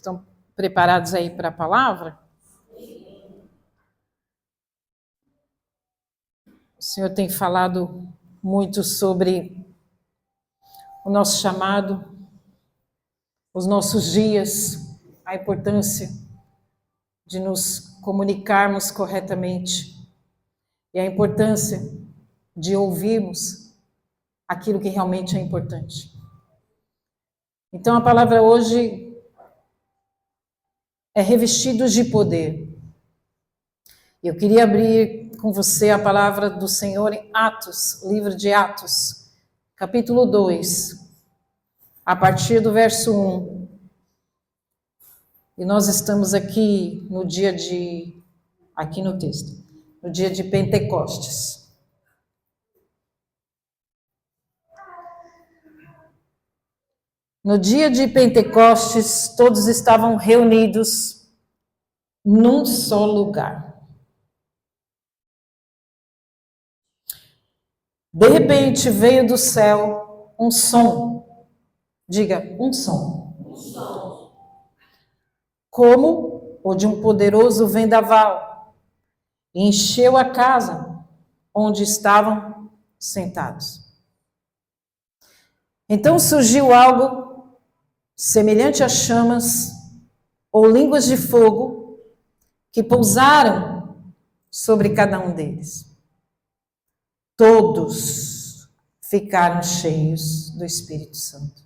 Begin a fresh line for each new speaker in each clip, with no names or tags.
Estão preparados aí para a palavra? O Senhor tem falado muito sobre o nosso chamado, os nossos dias, a importância de nos comunicarmos corretamente e a importância de ouvirmos aquilo que realmente é importante. Então a palavra hoje é revestidos de poder. Eu queria abrir com você a palavra do Senhor em Atos, livro de Atos, capítulo 2, a partir do verso 1. E nós estamos aqui no dia de, aqui no texto, no dia de Pentecostes. No dia de Pentecostes, todos estavam reunidos num só lugar. De repente veio do céu um som. Diga, um som.
Um som.
Como o de um poderoso vendaval. E encheu a casa onde estavam sentados. Então surgiu algo semelhante a chamas ou línguas de fogo que pousaram sobre cada um deles. Todos ficaram cheios do Espírito Santo.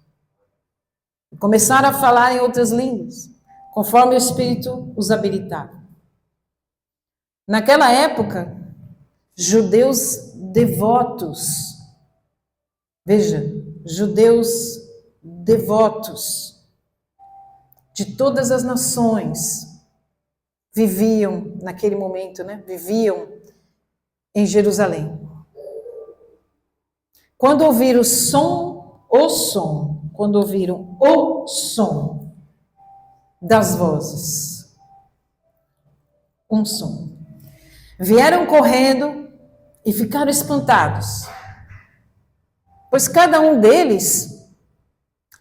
E começaram a falar em outras línguas, conforme o Espírito os habilitava. Naquela época, judeus devotos, veja, judeus devotos de todas as nações viviam, naquele momento, viviam em Jerusalém. Quando ouviram quando ouviram o som das vozes, um som, vieram correndo e ficaram espantados, pois cada um deles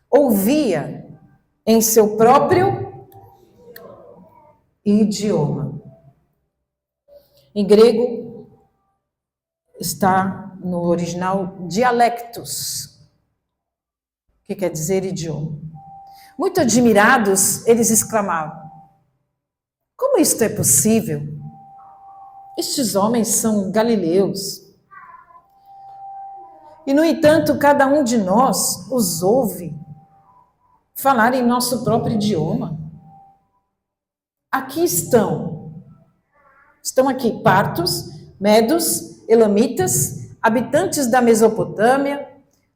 ouvia em seu próprio idioma. Em grego está no original dialectos, que quer dizer idioma. Muito admirados, eles exclamavam: como isto é possível? Estes homens são galileus. E, no entanto, cada um de nós os ouve falar em nosso próprio idioma. Aqui estão aqui partos, medos, elamitas, habitantes da Mesopotâmia,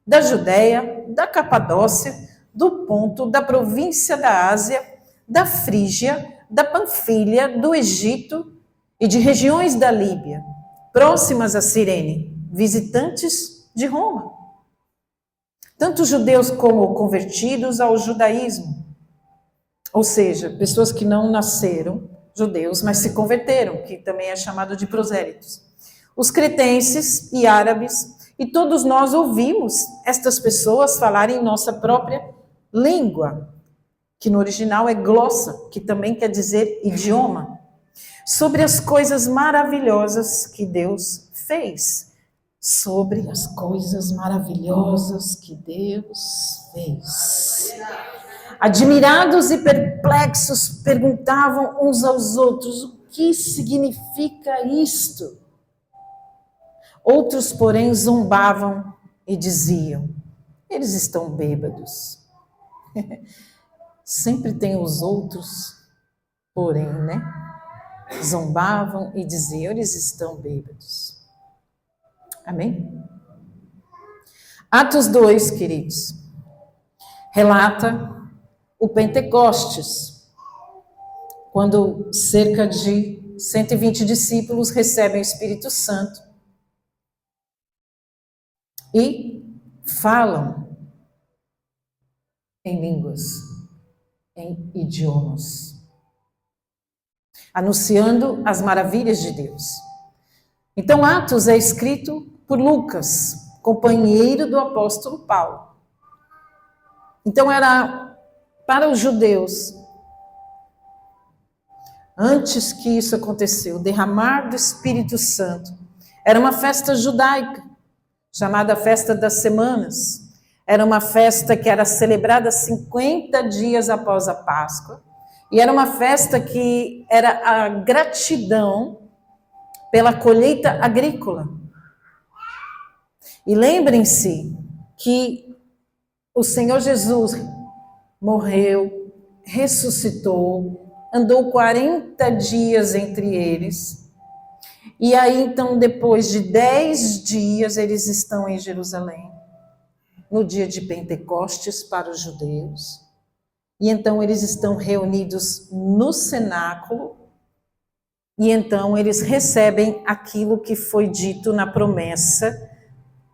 da Judéia, da Capadócia, do Ponto, da província da Ásia, da Frígia, da Panfilha, do Egito e de regiões da Líbia, próximas a Cirene, visitantes de Roma. Tanto judeus como convertidos ao judaísmo, ou seja, pessoas que não nasceram judeus, mas se converteram, que também é chamado de prosélitos. Os cretenses e árabes, e todos nós ouvimos estas pessoas falarem em nossa própria língua, que no original é glossa, que também quer dizer idioma, sobre as coisas maravilhosas que Deus fez. Sobre as coisas maravilhosas que Deus fez. Admirados e perplexos, perguntavam uns aos outros: o que significa isto? Outros, porém, zombavam e diziam: eles estão bêbados. Sempre tem os outros, porém, zombavam e diziam: eles estão bêbados. Amém? Atos 2, queridos, relata o Pentecostes, quando cerca de 120 discípulos recebem o Espírito Santo e falam em línguas, em idiomas, anunciando as maravilhas de Deus. Então, Atos é escrito por Lucas, companheiro do apóstolo Paulo. Então, era para os judeus antes que isso aconteceu, o derramar do Espírito Santo, era uma festa judaica, chamada Festa das Semanas. Era uma festa que era celebrada 50 dias após a Páscoa. E era uma festa que era a gratidão pela colheita agrícola. E lembrem-se que o Senhor Jesus morreu, ressuscitou, andou 40 dias entre eles. E aí, então, depois de 10 dias, eles estão em Jerusalém, no dia de Pentecostes para os judeus. E então eles estão reunidos no cenáculo, e então eles recebem aquilo que foi dito na promessa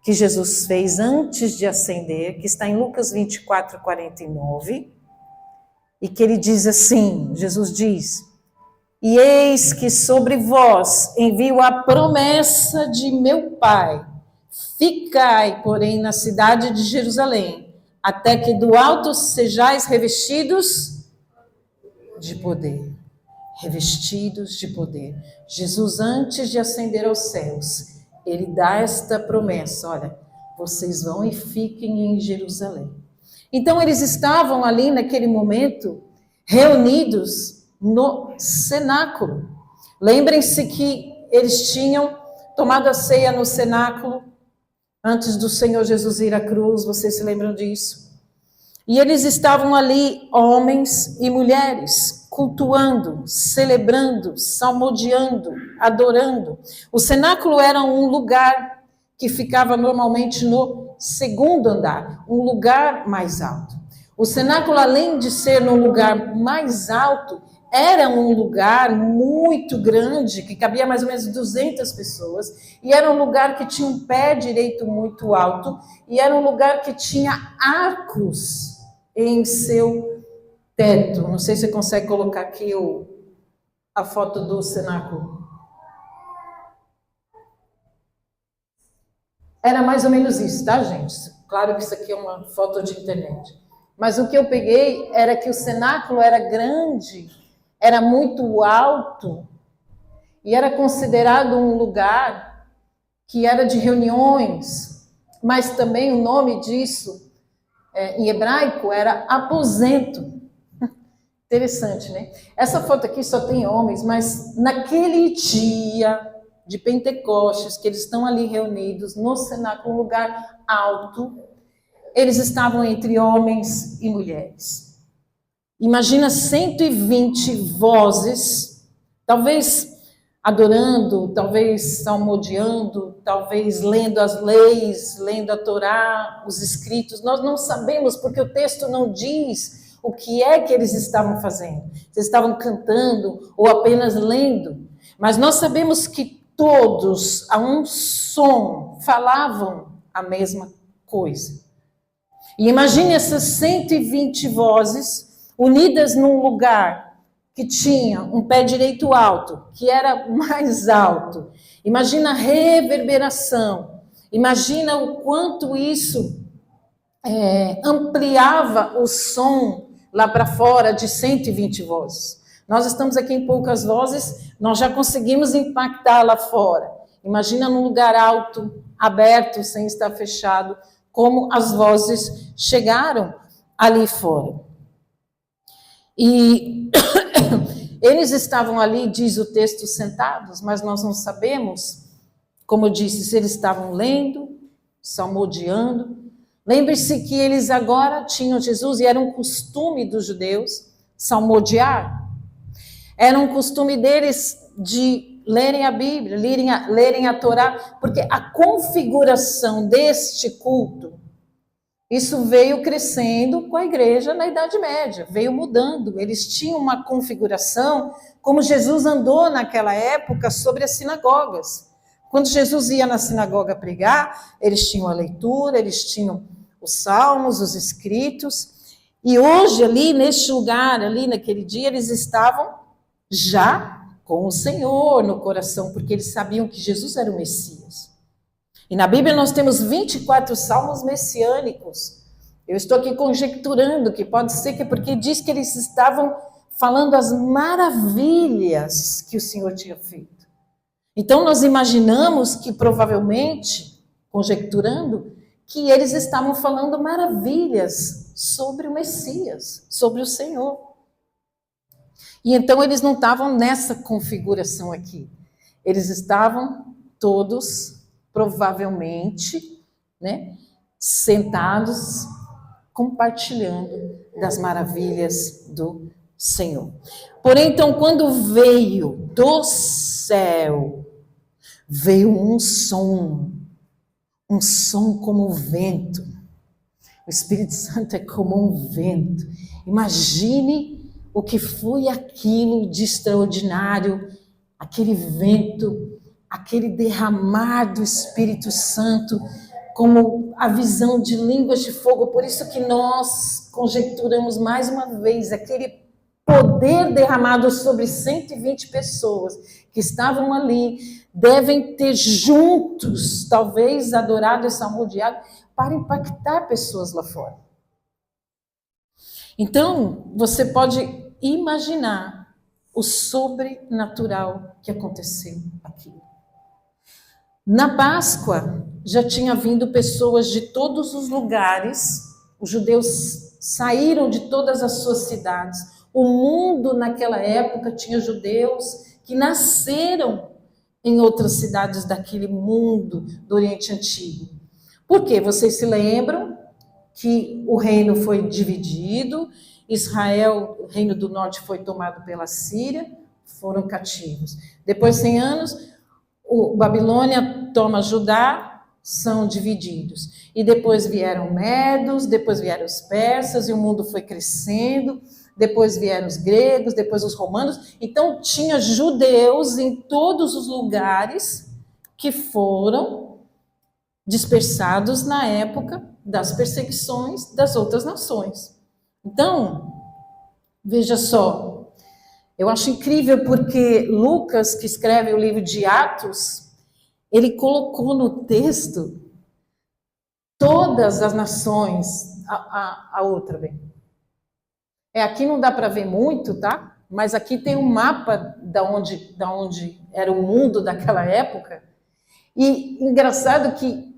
que Jesus fez antes de ascender, que está em Lucas 24, 49, e que ele diz assim, Jesus diz: e eis que sobre vós envio a promessa de meu Pai, ficai, porém, na cidade de Jerusalém, até que do alto sejais revestidos de poder. Revestidos de poder. Jesus, antes de ascender aos céus, ele dá esta promessa: olha, vocês vão e fiquem em Jerusalém. Então, eles estavam ali naquele momento, reunidos no cenáculo. Lembrem-se que eles tinham tomado a ceia no cenáculo, antes do Senhor Jesus ir à cruz, vocês se lembram disso? E eles estavam ali, homens e mulheres, cultuando, celebrando, salmodiando, adorando. O cenáculo era um lugar que ficava normalmente no segundo andar, um lugar mais alto. O cenáculo, além de ser no lugar mais alto, era um lugar muito grande, que cabia mais ou menos 200 pessoas, e era um lugar que tinha um pé direito muito alto, e era um lugar que tinha arcos em seu teto. Não sei se você consegue colocar aqui a foto do cenáculo. Era mais ou menos isso, tá, gente? Claro que isso aqui é uma foto de internet. Mas o que eu peguei era que o cenáculo era grande, era muito alto, e era considerado um lugar que era de reuniões, mas também o nome disso, em hebraico, era aposento. Interessante, né? Essa foto aqui só tem homens, mas naquele dia de Pentecostes, que eles estão ali reunidos no cenáculo, um lugar alto, eles estavam entre homens e mulheres. Imagina 120 vozes, talvez adorando, talvez salmodiando, talvez lendo as leis, lendo a Torá, os escritos. Nós não sabemos, porque o texto não diz o que é que eles estavam fazendo. Se estavam cantando ou apenas lendo. Mas nós sabemos que todos, a um som, falavam a mesma coisa. E imagine essas 120 vozes unidas num lugar que tinha um pé direito alto, que era mais alto. Imagina a reverberação. Imagina o quanto isso ampliava o som lá para fora de 120 vozes. Nós estamos aqui em poucas vozes, nós já conseguimos impactar lá fora. Imagina num lugar alto, aberto, sem estar fechado, como as vozes chegaram ali fora. E eles estavam ali, diz o texto, sentados, mas nós não sabemos, como eu disse, se eles estavam lendo, salmodiando. Lembre-se que eles agora tinham Jesus, e era um costume dos judeus salmodiar. Era um costume deles de lerem a Bíblia, lerem a Torá, porque a configuração deste culto, isso veio crescendo com a igreja na Idade Média, veio mudando. Eles tinham uma configuração, como Jesus andou naquela época sobre as sinagogas. Quando Jesus ia na sinagoga pregar, eles tinham a leitura, eles tinham os salmos, os escritos. E hoje, ali neste lugar, ali naquele dia, eles estavam já com o Senhor no coração, porque eles sabiam que Jesus era o Messias. E na Bíblia nós temos 24 salmos messiânicos. Eu estou aqui conjecturando que pode ser que é porque diz que eles estavam falando as maravilhas que o Senhor tinha feito. Então nós imaginamos que provavelmente, conjecturando, que eles estavam falando maravilhas sobre o Messias, sobre o Senhor. E então eles não estavam nessa configuração aqui. Eles estavam todos, provavelmente, né, sentados, compartilhando das maravilhas do Senhor. Porém, então, quando veio do céu, veio um som como o vento. O Espírito Santo é como um vento. Imagine o que foi aquilo de extraordinário, aquele vento, aquele derramar do Espírito Santo, como a visão de línguas de fogo. Por isso que nós conjecturamos mais uma vez aquele poder derramado sobre 120 pessoas que estavam ali, devem ter juntos, talvez, adorado e salmodiado, para impactar pessoas lá fora. Então, você pode imaginar o sobrenatural que aconteceu aqui. Na Páscoa, já tinha vindo pessoas de todos os lugares, os judeus saíram de todas as suas cidades. O mundo, naquela época, tinha judeus que nasceram em outras cidades daquele mundo do Oriente Antigo. Por quê? Vocês se lembram que o reino foi dividido, Israel, o reino do norte, foi tomado pela Síria, foram cativos. Depois de 100 anos, Babilônia toma Judá, são divididos. E depois vieram medos, depois vieram os persas, e o mundo foi crescendo. Depois vieram os gregos, depois os romanos. Então, tinha judeus em todos os lugares que foram dispersados na época das perseguições das outras nações. Então, veja só, eu acho incrível porque Lucas, que escreve o livro de Atos, ele colocou no texto todas as nações, a outra, bem. Aqui não dá para ver muito, tá? Mas aqui tem um mapa da onde era o mundo daquela época. E engraçado que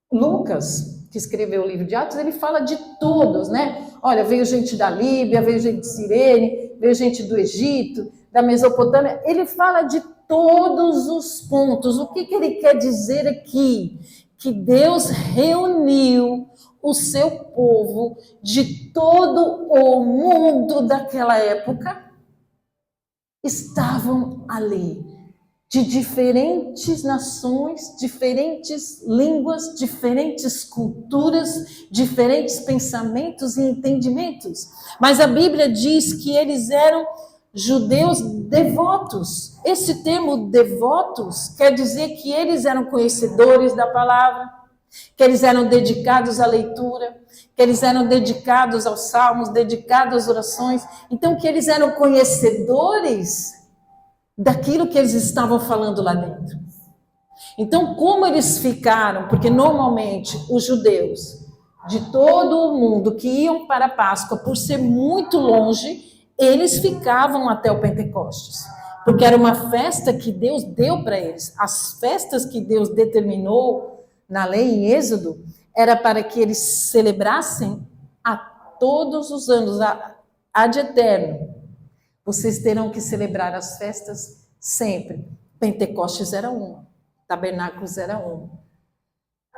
Lucas, que escreveu o livro de Atos, ele fala de todos, né? Olha, veio gente da Líbia, veio gente de Cirene, veio gente do Egito, da Mesopotâmia. Ele fala de todos os pontos. O que ele quer dizer aqui? Que Deus reuniu o seu povo de todo o mundo daquela época, estavam ali, de diferentes nações, diferentes línguas, diferentes culturas, diferentes pensamentos e entendimentos. Mas a Bíblia diz que eles eram judeus devotos. Esse termo devotos quer dizer que eles eram conhecedores da palavra, que eles eram dedicados à leitura, que eles eram dedicados aos salmos, dedicados às orações. Então, que eles eram conhecedores daquilo que eles estavam falando lá dentro. Então, como eles ficaram? Porque normalmente os judeus de todo o mundo que iam para a Páscoa, por ser muito longe, eles ficavam até o Pentecostes. Porque era uma festa que Deus deu para eles. As festas que Deus determinou na lei em Êxodo era para que eles celebrassem a todos os anos, ad eterno. Vocês terão que celebrar as festas sempre. Pentecostes era uma, Tabernáculos era uma.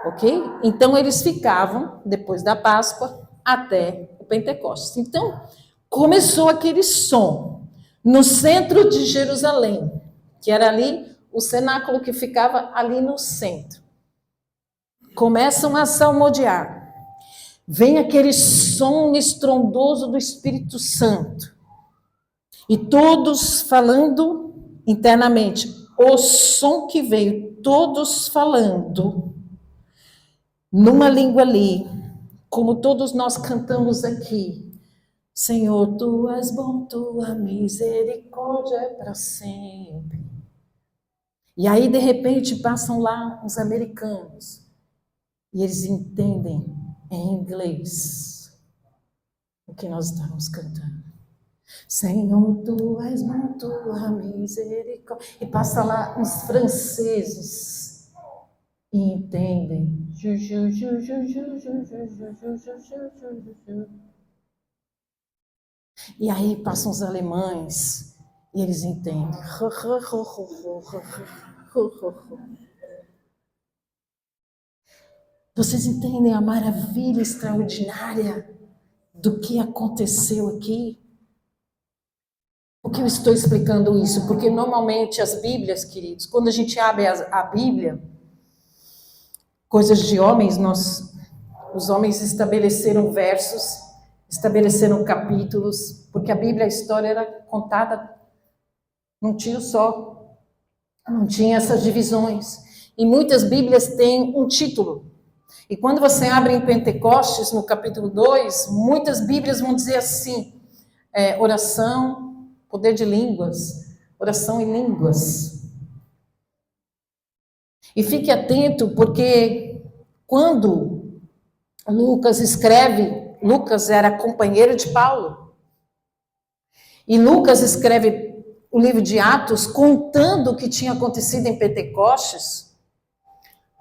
Ok? Então, eles ficavam, depois da Páscoa, até o Pentecostes. Então, começou aquele som no centro de Jerusalém, que era ali o cenáculo que ficava ali no centro. Começam a salmodiar. Vem aquele som estrondoso do Espírito Santo. E todos falando internamente. O som que veio, todos falando numa língua ali, como todos nós cantamos aqui. Senhor, tu és bom, tua misericórdia é para sempre. E aí, de repente, passam lá os americanos. E eles entendem em inglês o que nós estamos cantando. Senhor, tu és bom, tua misericórdia. E passa lá uns franceses e entendem. E aí passam os alemães e eles entendem. Vocês entendem a maravilha extraordinária do que aconteceu aqui? Por que eu estou explicando isso? Porque normalmente as Bíblias, queridos, quando a gente abre a Bíblia, coisas de homens, os homens estabeleceram versos, estabeleceram capítulos, porque a Bíblia, a história era contada num tiro só, não tinha essas divisões. E muitas Bíblias têm um título. E quando você abre em Pentecostes, no capítulo 2, muitas Bíblias vão dizer assim, oração, poder de línguas, oração em línguas. E fique atento, porque quando Lucas escreve, Lucas era companheiro de Paulo, e Lucas escreve o livro de Atos contando o que tinha acontecido em Pentecostes.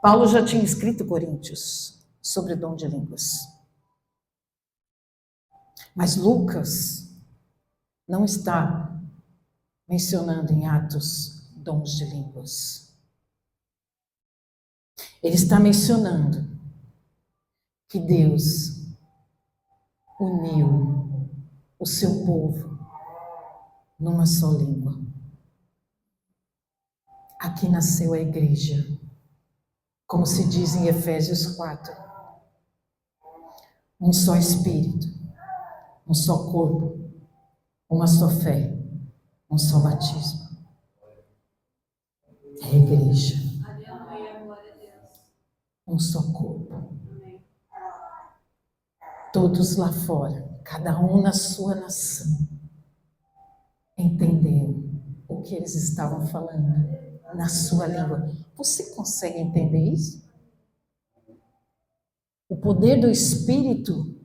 Paulo já tinha escrito Coríntios sobre o dom de línguas. Mas Lucas não está mencionando em Atos dons de línguas. Ele está mencionando que Deus uniu o seu povo numa só língua. Aqui nasceu a igreja, como se diz em Efésios 4. Um só Espírito, um só corpo, uma só fé, um só batismo. É a igreja. Um só corpo. Todos lá fora, cada um na sua nação, entendeu o que eles estavam falando na sua língua. Você consegue entender isso? O poder do Espírito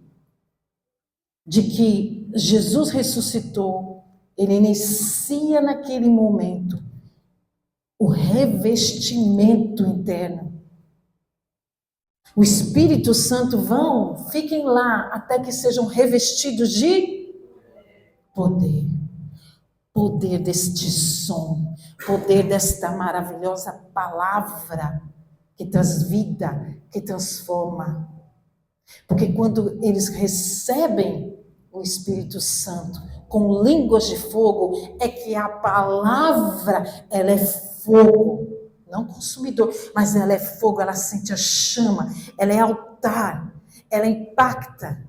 de que Jesus ressuscitou, ele inicia naquele momento o revestimento interno. O Espírito Santo fiquem lá até que sejam revestidos de poder. Poder deste som, poder desta maravilhosa palavra que traz vida, que transforma. Porque quando eles recebem o Espírito Santo com línguas de fogo, é que a palavra, ela é fogo, não consumidor, mas ela é fogo, ela sente a chama, ela é altar, ela impacta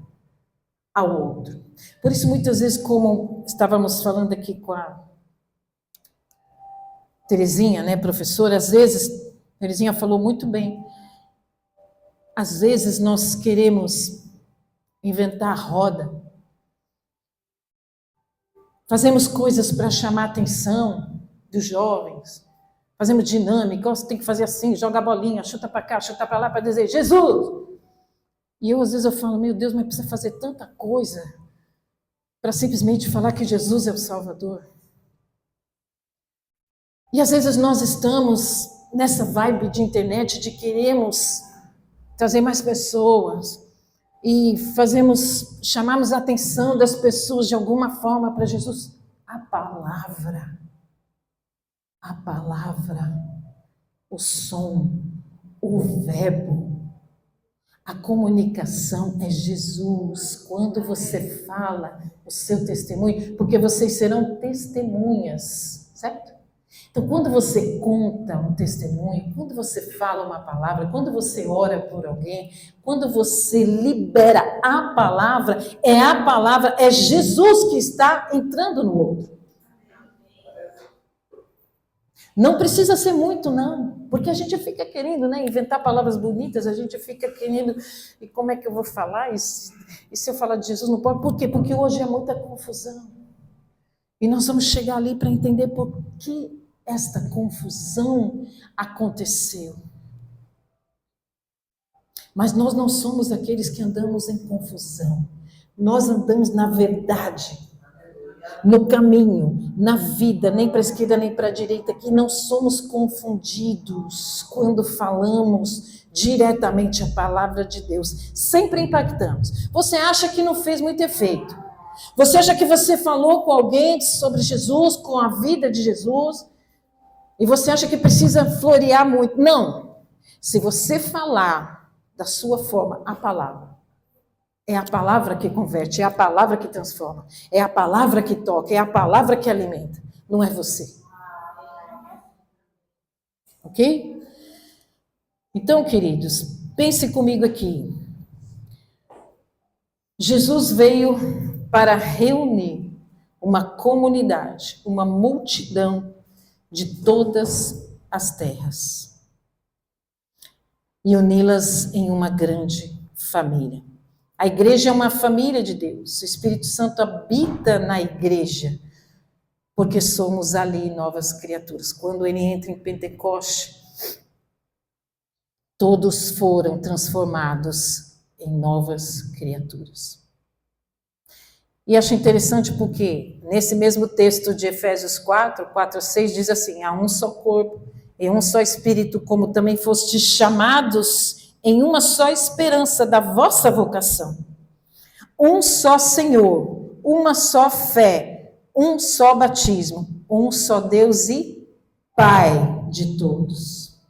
ao outro. Por isso, muitas vezes, como estávamos falando aqui com a Terezinha, né, professora, às vezes, Terezinha falou muito bem, às vezes nós queremos inventar a roda, fazemos coisas para chamar a atenção dos jovens, fazemos dinâmica, você tem que fazer assim, joga a bolinha, chuta para cá, chuta para lá, para dizer, Jesus! E às vezes eu falo, meu Deus, mas precisa fazer tanta coisa para simplesmente falar que Jesus é o Salvador. E às vezes nós estamos nessa vibe de internet de queremos trazer mais pessoas e chamamos a atenção das pessoas de alguma forma para Jesus. A palavra, o som, o verbo, a comunicação é Jesus. Quando você fala o seu testemunho, porque vocês serão testemunhas, certo? Então, quando você conta um testemunho, quando você fala uma palavra, quando você ora por alguém, quando você libera a palavra, é Jesus que está entrando no outro. Não precisa ser muito, não, porque a gente fica querendo, né, inventar palavras bonitas, a gente fica querendo, e como é que eu vou falar? E se eu falar de Jesus não pode? Por quê? Porque hoje é muita confusão. E nós vamos chegar ali para entender por que esta confusão aconteceu. Mas nós não somos aqueles que andamos em confusão. Nós andamos na verdade. no caminho, na vida, nem para a esquerda nem para a direita, que não somos confundidos quando falamos diretamente a palavra de Deus. Sempre impactamos. Você acha que não fez muito efeito. Você acha que você falou com alguém sobre Jesus, com a vida de Jesus, e você acha que precisa florear muito. Não. Se você falar da sua forma a palavra, é a palavra que converte, é a palavra que transforma, é a palavra que toca, é a palavra que alimenta, não é você. Ok? Então, queridos, pense comigo aqui. Jesus veio para reunir uma comunidade, uma multidão de todas as terras e uni-las em uma grande família. A igreja é uma família de Deus. O Espírito Santo habita na igreja, porque somos ali novas criaturas. Quando ele entra em Pentecoste, todos foram transformados em novas criaturas. E acho interessante porque, nesse mesmo texto de Efésios 4 a 6, diz assim: há um só corpo e um só Espírito, como também fostes chamados em uma só esperança da vossa vocação. Um só Senhor, uma só fé, um só batismo, um só Deus e Pai de todos,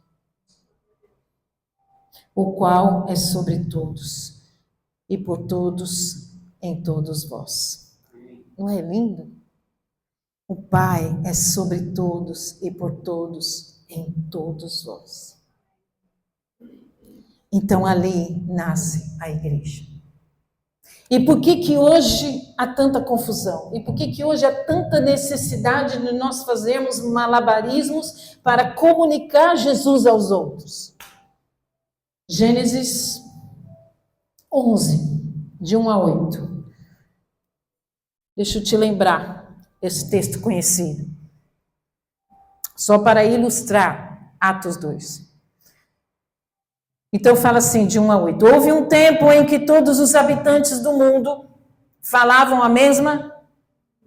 o qual é sobre todos e por todos em todos vós. Não é lindo? O Pai é sobre todos e por todos em todos vós. Então ali nasce a igreja. E por que hoje há tanta confusão? E por que hoje há tanta necessidade de nós fazermos malabarismos para comunicar Jesus aos outros? Gênesis 11, de 1 a 8. Deixa eu te lembrar esse texto conhecido. Só para ilustrar Atos 2. Então fala assim, de 1 a 8. Houve um tempo em que todos os habitantes do mundo falavam a mesma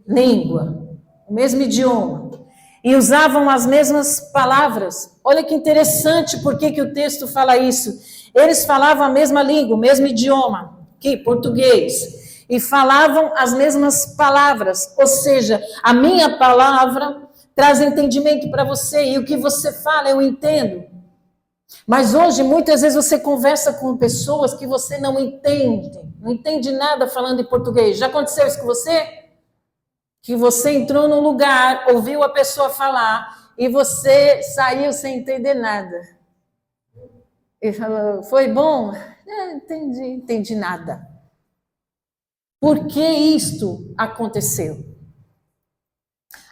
língua, o mesmo idioma, e usavam as mesmas palavras. Olha que interessante, por que o texto fala isso. Eles falavam a mesma língua, o mesmo idioma, que português, e falavam as mesmas palavras, ou seja, a minha palavra traz entendimento para você, e o que você fala eu entendo. Mas hoje, muitas vezes, você conversa com pessoas que você não entende nada falando em português. Já aconteceu isso com você? Que você entrou num lugar, ouviu a pessoa falar, e você saiu sem entender nada. E falou, foi bom? Entendi nada. Por que isto aconteceu?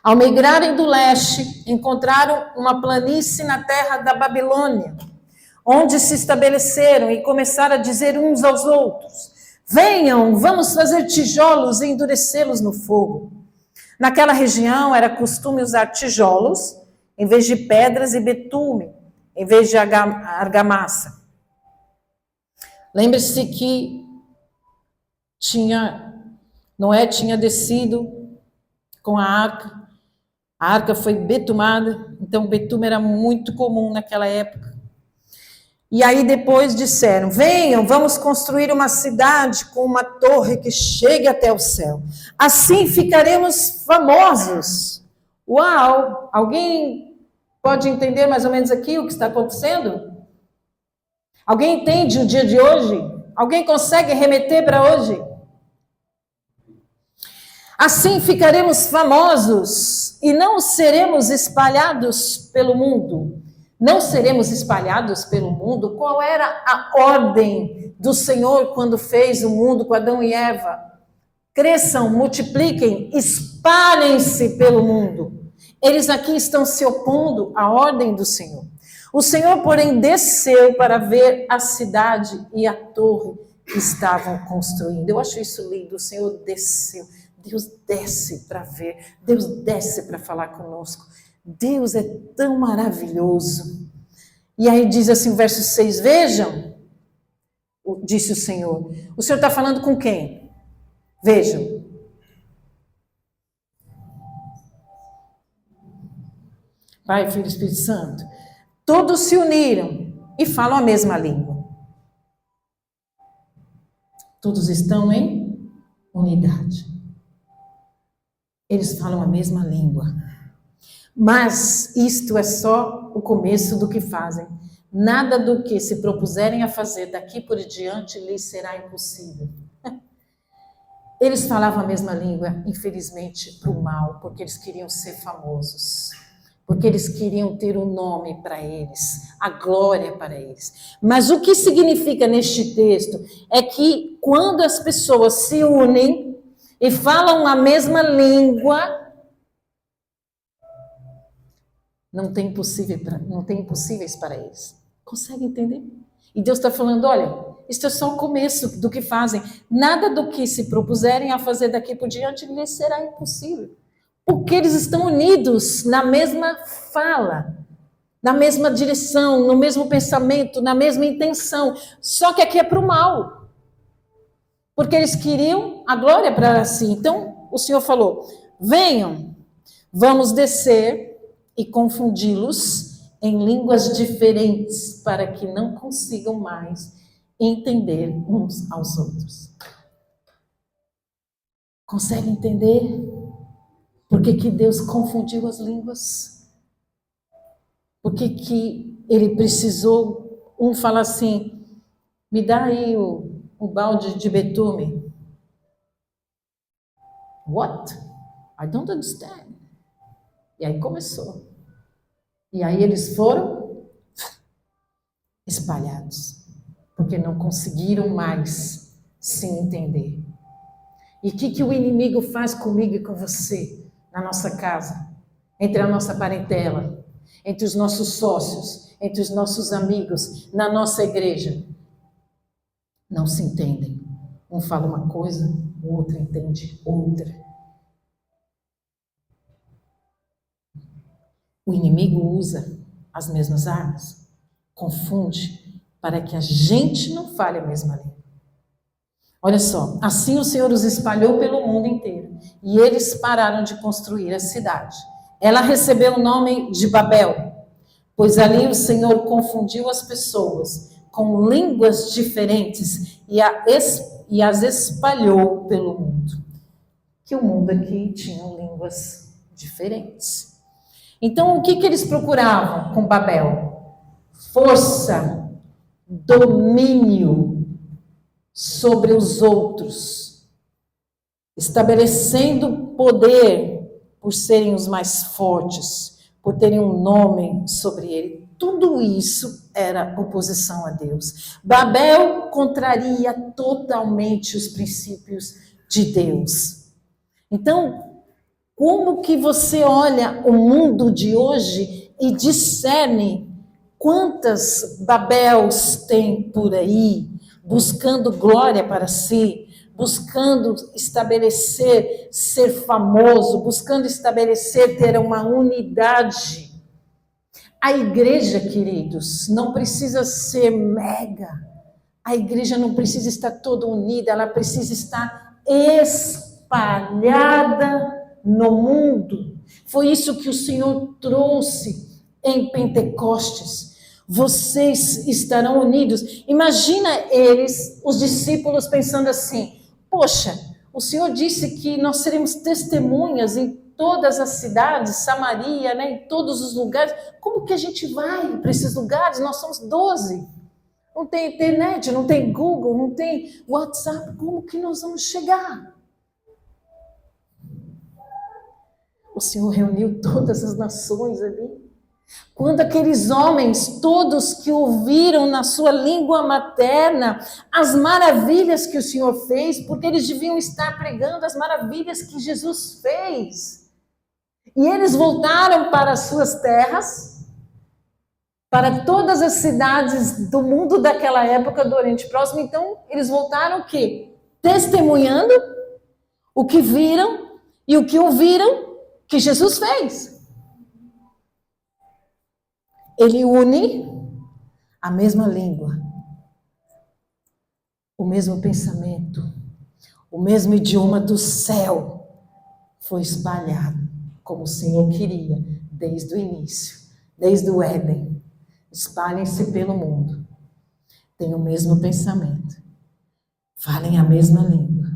Ao migrarem do leste, encontraram uma planície na terra da Babilônia, onde se estabeleceram e começaram a dizer uns aos outros: venham, vamos fazer tijolos e endurecê-los no fogo. Naquela região era costume usar tijolos em vez de pedras e betume em vez de argamassa. Lembre-se que Noé tinha descido com a arca foi betumada, então o betume era muito comum naquela época. E aí depois disseram, venham, vamos construir uma cidade com uma torre que chegue até o céu. Assim ficaremos famosos. Uau! Alguém pode entender mais ou menos aqui o que está acontecendo? Alguém entende o dia de hoje? Alguém consegue remeter para hoje? Assim ficaremos famosos e não seremos espalhados pelo mundo. Não seremos espalhados pelo mundo? Qual era a ordem do Senhor quando fez o mundo com Adão e Eva? Cresçam, multipliquem, espalhem-se pelo mundo. Eles aqui estão se opondo à ordem do Senhor. O Senhor, porém, desceu para ver a cidade e a torre que estavam construindo. Eu acho isso lindo, o Senhor desceu. Deus desce para ver, Deus desce para falar conosco. Deus é tão maravilhoso. E aí diz assim o verso 6, vejam, disse o Senhor está falando com quem? Vejam. Pai, Filho e Espírito Santo. Todos se uniram e falam a mesma língua. Todos estão em unidade. Eles falam a mesma língua. Mas isto é só o começo do que fazem. Nada do que se propuserem a fazer daqui por diante lhes será impossível. Eles falavam a mesma língua, infelizmente, para o mal, porque eles queriam ser famosos, porque eles queriam ter um nome para eles, a glória para eles. Mas o que significa neste texto é que quando as pessoas se unem e falam a mesma língua, não tem impossíveis para eles. Consegue entender? E Deus está falando, olha, isto é só o começo do que fazem. Nada do que se propuserem a fazer daqui por diante lhes será impossível. Porque eles estão unidos na mesma fala, na mesma direção, no mesmo pensamento, na mesma intenção. Só que aqui é para o mal. Porque eles queriam a glória para si. Então, o Senhor falou, venham, vamos descer e confundi-los em línguas diferentes, para que não consigam mais entender uns aos outros. Consegue entender por que Deus confundiu as línguas? Por que ele precisou, um falar assim, me dá aí o balde de betume. What? I don't understand. E aí começou. E aí eles foram espalhados, porque não conseguiram mais se entender. E o que o inimigo faz comigo e com você, na nossa casa, entre a nossa parentela, entre os nossos sócios, entre os nossos amigos, na nossa igreja? Não se entendem. Um fala uma coisa, o outro entende outra. O inimigo usa as mesmas armas, confunde, para que a gente não fale a mesma língua. Olha só, assim o Senhor os espalhou pelo mundo inteiro, e eles pararam de construir a cidade. Ela recebeu o nome de Babel, pois ali o Senhor confundiu as pessoas com línguas diferentes e as espalhou pelo mundo. Que o mundo aqui tinha línguas diferentes. Então, o que eles procuravam com Babel? Força, domínio sobre os outros, estabelecendo poder por serem os mais fortes, por terem um nome sobre ele. Tudo isso era oposição a Deus. Babel contraria totalmente os princípios de Deus. Então, como que você olha o mundo de hoje e discerne quantas Babels tem por aí, buscando glória para si, buscando estabelecer, ser famoso, buscando estabelecer, ter uma unidade. A igreja, queridos, não precisa ser mega. A igreja não precisa estar toda unida, ela precisa estar espalhada no mundo. Foi isso que o Senhor trouxe em Pentecostes. Vocês estarão unidos. Imagina eles, os discípulos, pensando assim, poxa, o Senhor disse que nós seremos testemunhas em todas as cidades, Samaria, né, em todos os lugares. Como que a gente vai para esses lugares? Nós somos 12. Não tem internet, não tem Google, não tem WhatsApp. Como que nós vamos chegar? O Senhor reuniu todas as nações ali. Quando aqueles homens, todos que ouviram na sua língua materna as maravilhas que o Senhor fez, porque eles deviam estar pregando as maravilhas que Jesus fez. E eles voltaram para as suas terras, para todas as cidades do mundo daquela época do Oriente Próximo. Então, eles voltaram o quê? Testemunhando o que viram e o que ouviram que Jesus fez. Ele une a mesma língua, o mesmo pensamento, o mesmo idioma do céu foi espalhado, como o Senhor queria desde o início. desde o Éden. Espalhem-se pelo mundo. Tenham o mesmo pensamento. Falem a mesma língua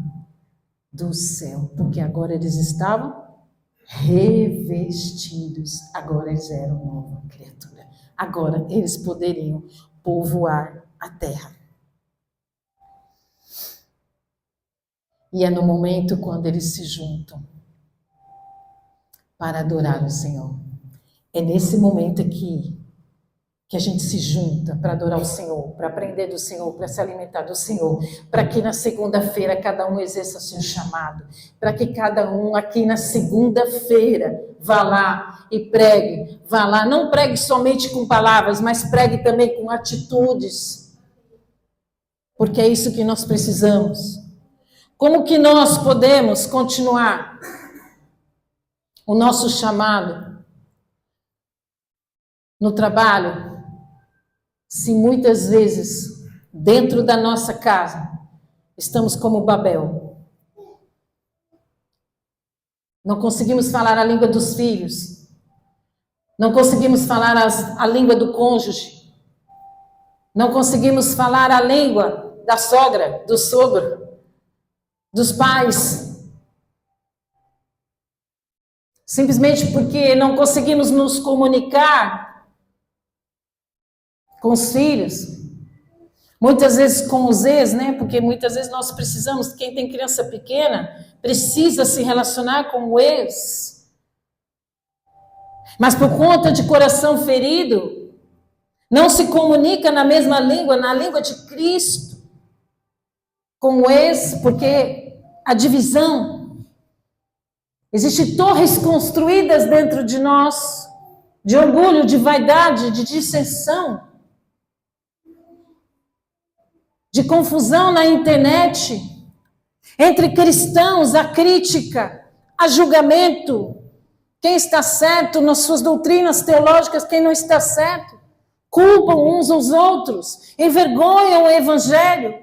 do céu, porque agora eles estavam revestidos. Agora eles eram nova criatura. Agora eles poderiam povoar a terra. E é no momento quando eles se juntam para adorar o Senhor. É nesse momento aqui que a gente se junta para adorar o Senhor, para aprender do Senhor, para se alimentar do Senhor, para que na segunda-feira cada um exerça o seu chamado, para que cada um aqui na segunda-feira vá lá e pregue, vá lá, não pregue somente com palavras, mas pregue também com atitudes, porque é isso que nós precisamos. Como que nós podemos continuar o nosso chamado no trabalho, se muitas vezes, dentro da nossa casa, estamos como Babel? Não conseguimos falar a língua dos filhos, não conseguimos falar a língua do cônjuge, não conseguimos falar a língua da sogra, do sogro, dos pais, simplesmente porque não conseguimos nos comunicar com os filhos, muitas vezes com os ex, né? Porque muitas vezes nós precisamos, quem tem criança pequena, precisa se relacionar com o ex. Mas por conta de coração ferido, não se comunica na mesma língua, na língua de Cristo, com o ex, porque a divisão. Existem torres construídas dentro de nós, de orgulho, de vaidade, de dissensão, de confusão na internet, entre cristãos, a crítica, a julgamento, quem está certo nas suas doutrinas teológicas, quem não está certo, culpam uns aos outros, envergonham o evangelho,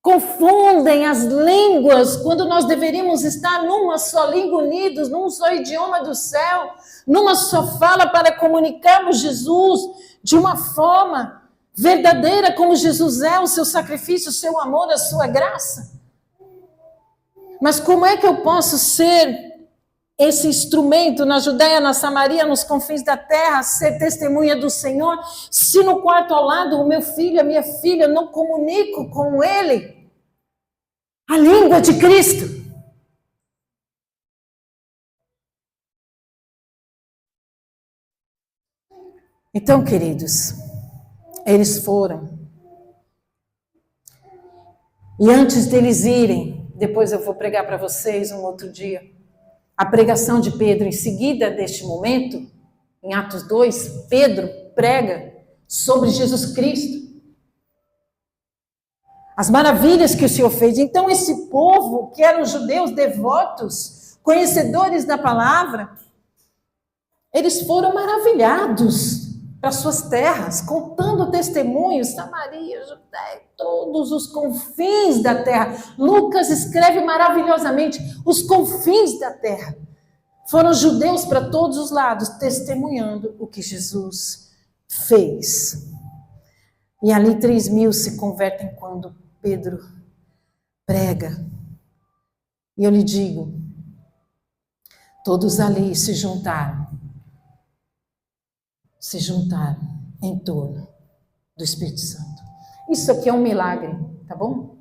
confundem as línguas, quando nós deveríamos estar numa só língua, unidos, num só idioma do céu, numa só fala para comunicarmos Jesus de uma forma verdadeira, como Jesus é, o seu sacrifício, o seu amor, a sua graça. Mas como é que eu posso ser esse instrumento na Judéia, na Samaria, nos confins da terra, ser testemunha do Senhor, se no quarto ao lado o meu filho, a minha filha, não comunico com ele a língua de Cristo? Então, queridos, eles foram. E antes deles irem, depois eu vou pregar para vocês um outro dia, a pregação de Pedro, em seguida deste momento, em Atos 2, Pedro prega sobre Jesus Cristo. As maravilhas que o Senhor fez. Então esse povo, que eram judeus devotos, conhecedores da palavra, eles foram maravilhados para suas terras, contando testemunhos, Samaria, Judéia, todos os confins da terra. Lucas escreve maravilhosamente, os confins da terra. Foram judeus para todos os lados, testemunhando o que Jesus fez. E ali 3.000 se convertem quando Pedro prega. E eu lhe digo, todos ali se juntaram em torno do Espírito Santo. Isso aqui é um milagre, tá bom?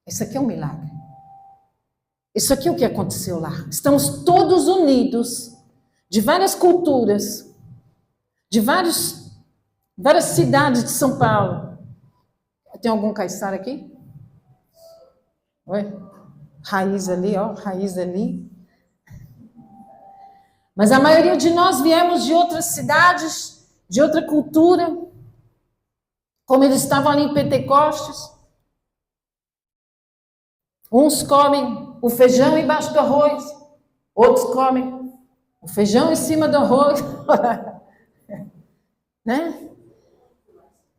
Isso aqui é um milagre. Isso aqui é o que aconteceu lá. Estamos todos unidos, de várias culturas, de várias cidades de São Paulo. Tem algum caiçara aqui? Oi? Raiz ali, ó, raiz ali. Mas a maioria de nós viemos de outras cidades, de outra cultura, como eles estavam ali em Pentecostes. Uns comem o feijão embaixo do arroz, outros comem o feijão em cima do arroz. Né?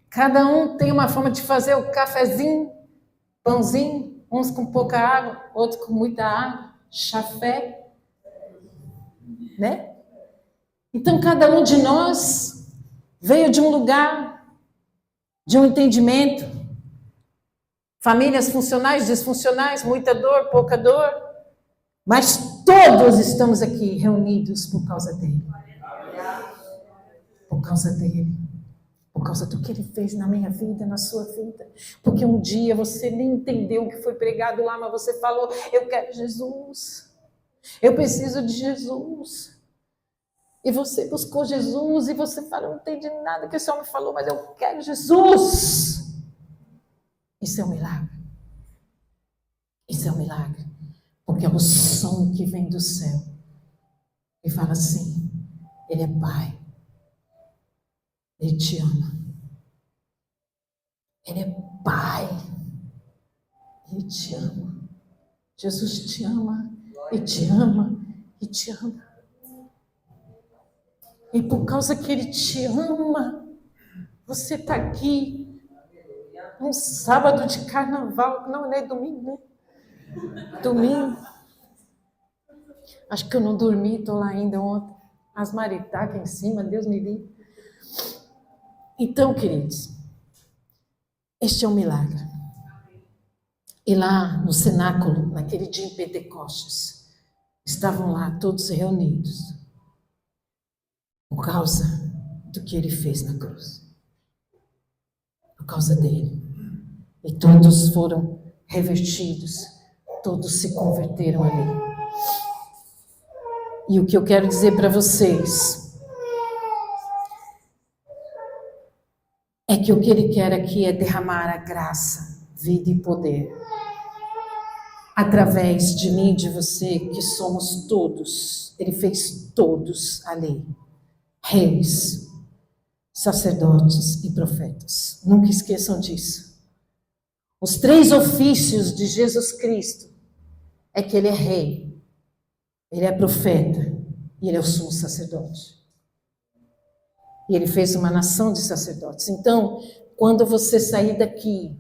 Cada um tem uma forma de fazer o cafezinho, pãozinho, uns com pouca água, outros com muita água, chafé. Né? Então, cada um de nós veio de um lugar, de um entendimento. Famílias funcionais, disfuncionais, muita dor, pouca dor. Mas todos estamos aqui reunidos por causa dele. Por causa dele. Por causa do que ele fez na minha vida, na sua vida. Porque um dia você nem entendeu o que foi pregado lá, mas você falou, eu quero Jesus. Eu preciso de Jesus. E você buscou Jesus e você fala, eu não entendi nada que esse homem falou, mas eu quero Jesus. Isso é um milagre. Isso é um milagre. Porque é o som que vem do céu. E fala assim, ele é Pai. Ele te ama. Ele é Pai. Ele te ama. Jesus te ama. E te ama. E te ama. E por causa que ele te ama, você está aqui um sábado de carnaval. Não é domingo, né? Domingo. Acho que eu não dormi, estou lá ainda ontem. As maritacas em cima, Deus me livre. Então, queridos, este é um milagre. E lá no cenáculo, naquele dia em Pentecostes, estavam lá todos reunidos. Por causa do que ele fez na cruz. Por causa dele. E todos foram revertidos. Todos se converteram ali. E o que eu quero dizer para vocês é que o que ele quer aqui é derramar a graça, vida e poder. Através de mim e de você, que somos todos. Ele fez todos ali. Reis, sacerdotes e profetas. Nunca esqueçam disso. Os 3 ofícios de Jesus Cristo é que ele é rei, ele é profeta e ele é o sumo sacerdote. E ele fez uma nação de sacerdotes. Então, quando você sair daqui,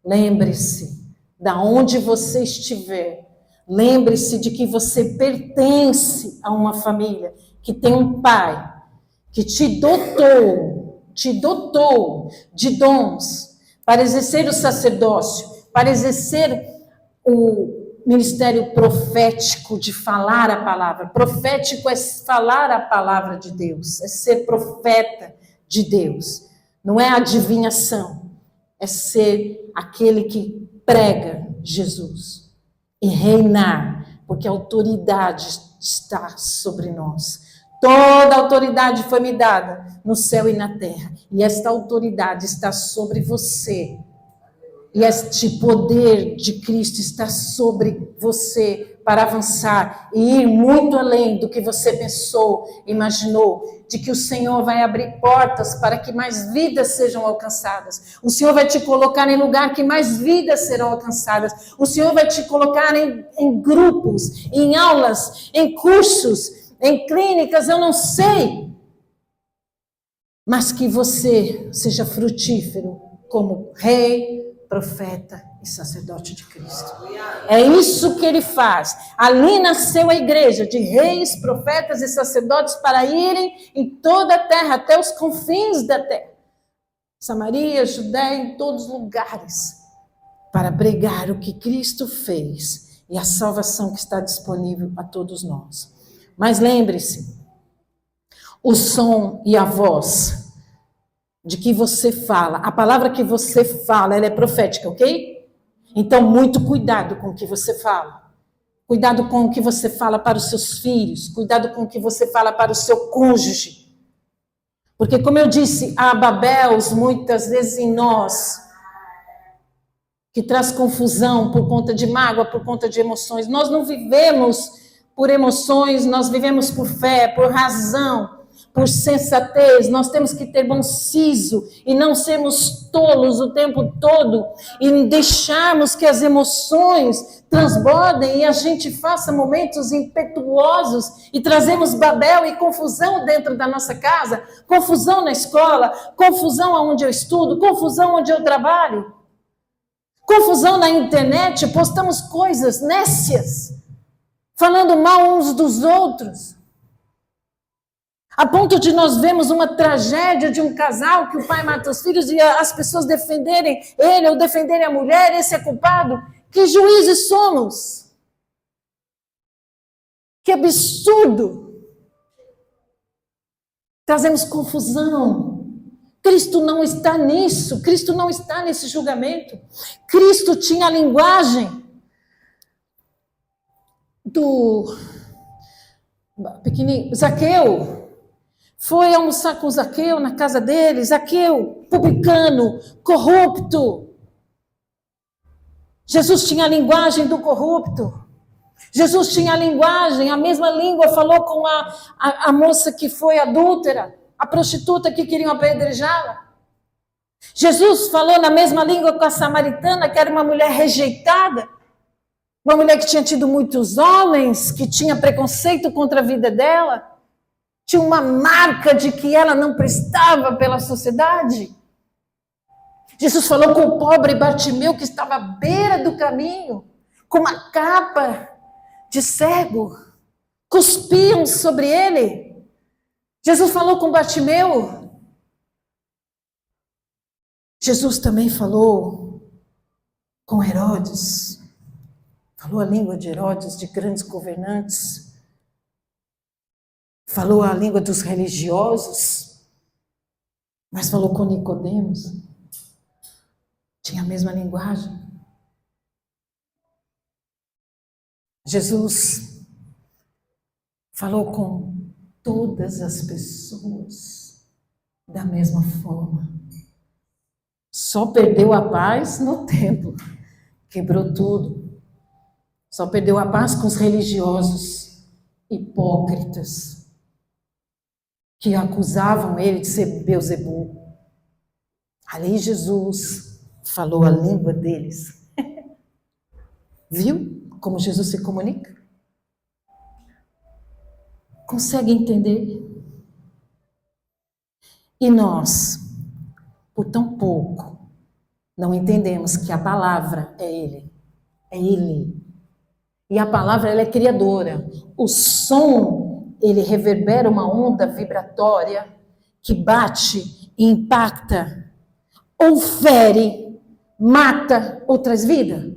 lembre-se, da onde você estiver, lembre-se de que você pertence a uma família que tem um pai que te dotou de dons para exercer o sacerdócio, para exercer o ministério profético de falar a palavra. Profético é falar a palavra de Deus, é ser profeta de Deus. Não é adivinhação, é ser aquele que prega Jesus e reinar, porque a autoridade está sobre nós. Toda autoridade foi me dada no céu e na terra. E esta autoridade está sobre você. E este poder de Cristo está sobre você para avançar e ir muito além do que você pensou, imaginou, de que o Senhor vai abrir portas para que mais vidas sejam alcançadas. O Senhor vai te colocar em lugar que mais vidas serão alcançadas. O Senhor vai te colocar em grupos, em aulas, em cursos, em clínicas, eu não sei, mas que você seja frutífero como rei, profeta e sacerdote de Cristo. É isso que ele faz. Ali nasceu a igreja de reis, profetas e sacerdotes para irem em toda a terra, até os confins da terra. Samaria, Judéia, em todos os lugares, para pregar o que Cristo fez e a salvação que está disponível a todos nós. Mas lembre-se, o som e a voz de que você fala, a palavra que você fala, ela é profética, ok? Então, muito cuidado com o que você fala. Cuidado com o que você fala para os seus filhos. Cuidado com o que você fala para o seu cônjuge. Porque, como eu disse, há Babéus muitas vezes em nós, que traz confusão por conta de mágoa, por conta de emoções. Nós não vivemos por emoções, nós vivemos por fé, por razão, por sensatez. Nós temos que ter bom siso e não sermos tolos o tempo todo e deixarmos que as emoções transbordem e a gente faça momentos impetuosos e trazemos Babel e confusão dentro da nossa casa, confusão na escola, confusão onde eu estudo, confusão onde eu trabalho, confusão na internet, postamos coisas nécias, falando mal uns dos outros. A ponto de nós vermos uma tragédia de um casal que o pai mata os filhos e as pessoas defenderem ele ou defenderem a mulher, esse é culpado. Que juízes somos? Que absurdo! Trazemos confusão. Cristo não está nisso. Cristo não está nesse julgamento. Cristo tinha a linguagem do pequenininho Zaqueu. Foi almoçar com Zaqueu na casa dele. Zaqueu, publicano, corrupto. Jesus tinha a linguagem do corrupto. Jesus tinha a linguagem, a mesma língua falou com a moça que foi adúltera, a prostituta que queriam apedrejá-la. Jesus falou na mesma língua com a samaritana, que era uma mulher rejeitada, uma mulher que tinha tido muitos homens, que tinha preconceito contra a vida dela, tinha uma marca de que ela não prestava pela sociedade. Jesus falou com o pobre Bartimeu, que estava à beira do caminho, com uma capa de cego, cuspiam sobre ele. Jesus falou com Bartimeu. Jesus também falou com Herodes, falou a língua de Herodes, de grandes governantes, falou a língua dos religiosos, mas falou com Nicodemos, tinha a mesma linguagem. Jesus falou com todas as pessoas da mesma forma. Só perdeu a paz no templo, quebrou tudo. Só perdeu a paz com os religiosos hipócritas que acusavam ele de ser Beelzebul. Ali Jesus falou a língua deles. Viu como Jesus se comunica? Consegue entender? E nós, por tão pouco, não entendemos que a palavra é Ele. É Ele. E a palavra, ela é criadora. O som, ele reverbera uma onda vibratória que bate e impacta, ou fere, mata ou traz vida.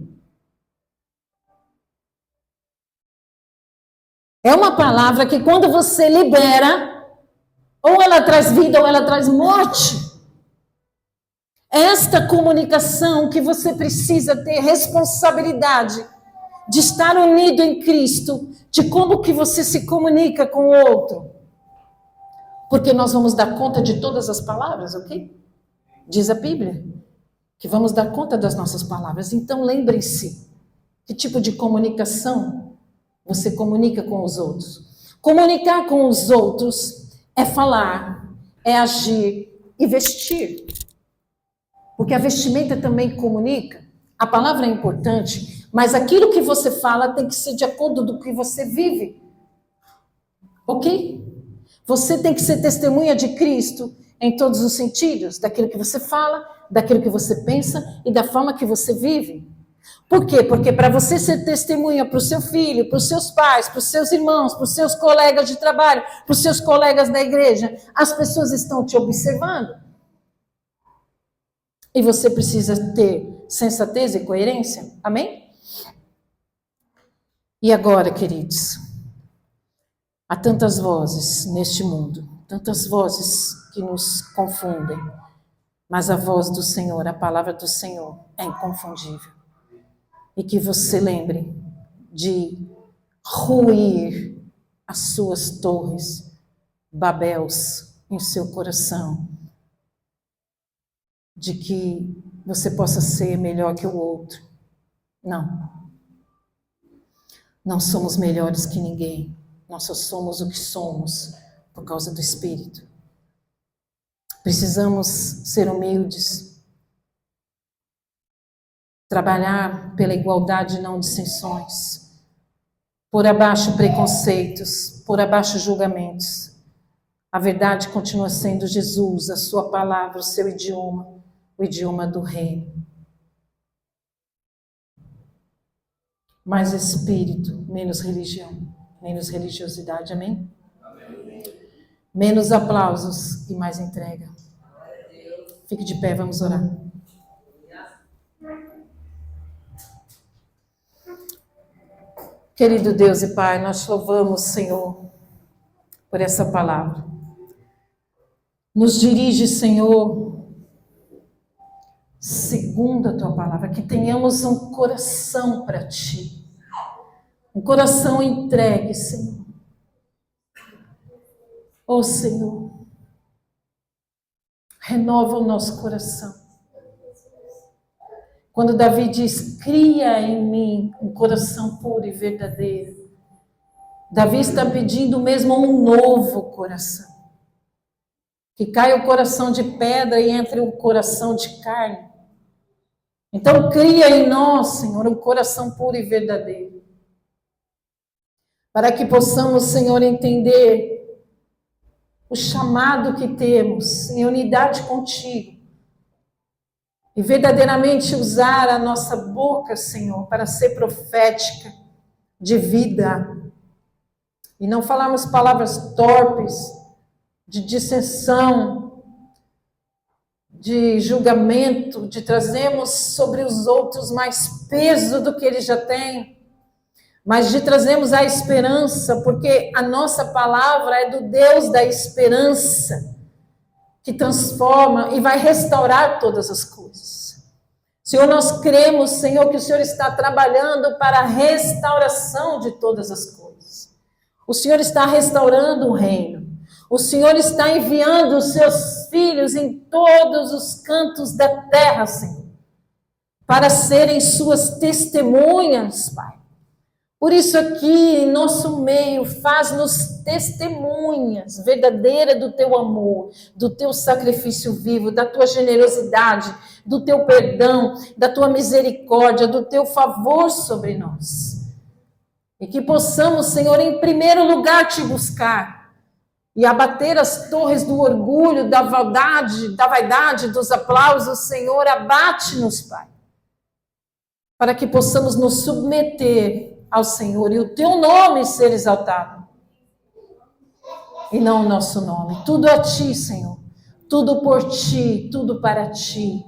É uma palavra que quando você libera, ou ela traz vida ou ela traz morte. Esta comunicação que você precisa ter responsabilidade de estar unido em Cristo, de como que você se comunica com o outro. Porque nós vamos dar conta de todas as palavras, ok? Diz a Bíblia que vamos dar conta das nossas palavras. Então lembrem-se, que tipo de comunicação você comunica com os outros. Comunicar com os outros é falar, é agir e vestir. Porque a vestimenta também comunica. A palavra é importante, mas aquilo que você fala tem que ser de acordo com o que você vive. Ok? Você tem que ser testemunha de Cristo em todos os sentidos, daquilo que você fala, daquilo que você pensa e da forma que você vive. Por quê? Porque para você ser testemunha para o seu filho, para os seus pais, para os seus irmãos, para os seus colegas de trabalho, para os seus colegas da igreja, as pessoas estão te observando. E você precisa ter sensatez e coerência. Amém? E agora, queridos, há tantas vozes neste mundo, tantas vozes que nos confundem, mas a voz do Senhor, a palavra do Senhor é inconfundível. E que você lembre de ruir as suas torres, Babéus, em seu coração, de que você possa ser melhor que o outro. Não. Não somos melhores que ninguém. Nós só somos o que somos por causa do Espírito. Precisamos ser humildes. Trabalhar pela igualdade e não dissensões. Pôr abaixo preconceitos, pôr abaixo julgamentos. A verdade continua sendo Jesus, a sua palavra, o seu idioma, o idioma do reino. Mais espírito, menos religião, menos religiosidade, amém? Amém. Menos aplausos e mais entrega. Fique de pé, vamos orar. Querido Deus e Pai, nós louvamos, Senhor, por essa palavra. Nos dirige, Senhor, segundo a Tua palavra, que tenhamos um coração para Ti. Um coração entregue, Senhor. Oh, Senhor, renova o nosso coração. Quando Davi diz, cria em mim um coração puro e verdadeiro, Davi está pedindo mesmo um novo coração. Que caia o coração de pedra e entre o coração de carne. Então cria em nós, Senhor, um coração puro e verdadeiro. Para que possamos, Senhor, entender o chamado que temos em unidade contigo. E verdadeiramente usar a nossa boca, Senhor, para ser profética de vida. E não falarmos palavras torpes, de dissensão, de julgamento, de trazermos sobre os outros mais peso do que eles já têm, mas de trazermos a esperança, porque a nossa palavra é do Deus da esperança, que transforma e vai restaurar todas as coisas. Senhor, nós cremos, Senhor, que o Senhor está trabalhando para a restauração de todas as coisas. O Senhor está restaurando o reino. O Senhor está enviando os seus filhos em todos os cantos da terra, Senhor, para serem suas testemunhas, Pai. Por isso aqui, em nosso meio, faz-nos testemunhas verdadeiras do teu amor, do teu sacrifício vivo, da tua generosidade, do teu perdão, da tua misericórdia, do teu favor sobre nós. E que possamos, Senhor, em primeiro lugar te buscar e abater as torres do orgulho, da vaidade, dos aplausos, Senhor, abate-nos, Pai, para que possamos nos submeter ao Senhor e o teu nome ser exaltado e não o nosso nome. Tudo a ti, Senhor, tudo por ti, tudo para ti,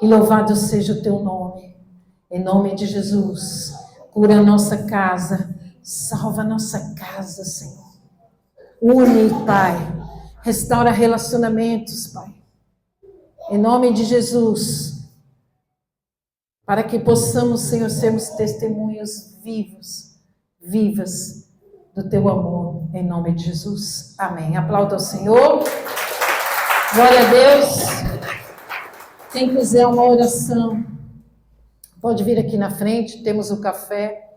e louvado seja o teu nome, em nome de Jesus. Cura a nossa casa, salva a nossa casa, Senhor, une, Pai, restaura relacionamentos, Pai, em nome de Jesus, para que possamos, Senhor, sermos testemunhos vivas do teu amor, em nome de Jesus. Amém. Aplauda ao Senhor. Glória a Deus. Quem quiser uma oração, pode vir aqui na frente, temos o café.